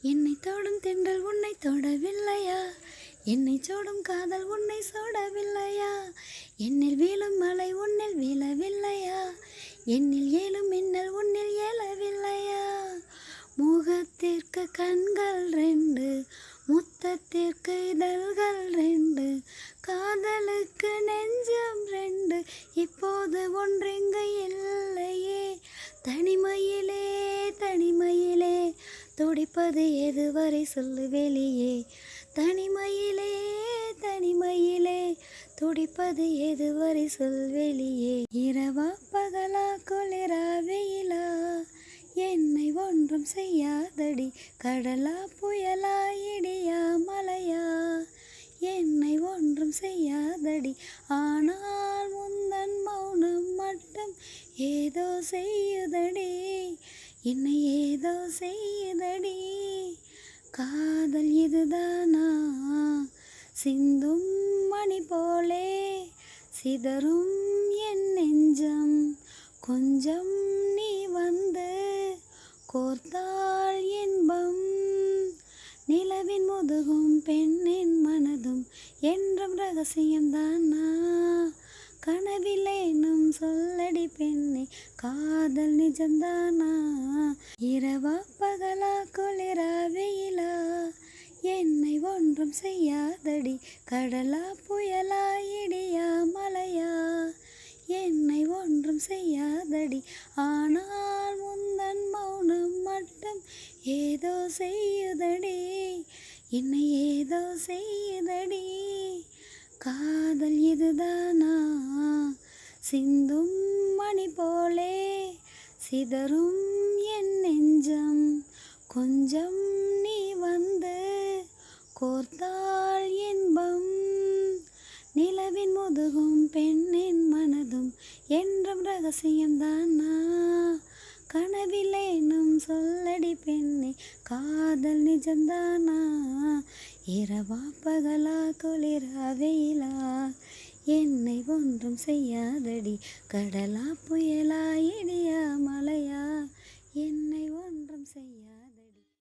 என்னை தொடும் தென்றல் உன்னை தொடவில்லையா? என்னை சூடும் காதல் உன்னை சூடவில்லையா? என்னில் வீழும் மழை உன்னில் வீழவில்லையா? என்னில் ஏழும் மின்னல் உன்னில் ஏழவில்லையா? முகத்திற்கு கண்கள் ரெண்டு, முத்தத்திற்கு இதழ்கள் ரெண்டு, காதலுக்கு நெஞ்சம் ரெண்டு, இப்போது ஒன்றிங்கு இல்லையே. தனிமையிலே தனிமையிலே துடிப்பது எதுவரை சொல்லு வெளியே. தனிமையிலே தனிமையிலே துடிப்பது எதுவரை சொல் வெளியே. இரவா பகலா குளிரா வெயிலா என்னை ஒன்றும் செய்யாதடி. கடலா புயலா இடியா மலையா என்னை ஒன்றும் செய்யாதடி. ஆனால் முந்தன் மௌனம் மட்டும் ஏதோ செய்யுதடி, என்னை ஏதோ செய்யுதடி. காதல் இதுதானா? சிந்தும் மணி போலே சிதறும் என் நெஞ்சம். கொஞ்சம் நீ வந்து கோர்த்தால் இன்பம். நிலவின் முதுகும் பெண்ணின் மனதும் என்றும் ரகசியம்தானா? கனவிலேனும் சொல்லடி பெண்ணே, காதல் நிஜம்தானா? இரவா பகலா குளிரா வெயிலா என்னை ஒன்றும் செய்யாதடி. கடலா புயலா இடியா மலையா என்னை ஒன்றும் செய்யாதடி. ஆனால் முந்தன் மௌனம் மட்டும் ஏதோ செய்யுதடி, என்னை ஏதோ செய்யுதடி. காதல் இதுதானா? சிந்தும் மணி போலே சிதறும் என் நெஞ்சம். கொஞ்சம் நீ வந்து கோர்த்தால் இன்பம். நிலவின் முதுகும் பெண்ணின் மனதும் என்றும் ரகசியம்தானா? கனவிலேனும் சொல்லடி பெண்ணே, காதல் நிஜம்தானா? இரவா பகலா குளிரா வெயிலா என்னை ஒன்றும் செய்யாதடி. கடலா புயலா இடியா மலையா என்னை ஒன்றும் செய்யா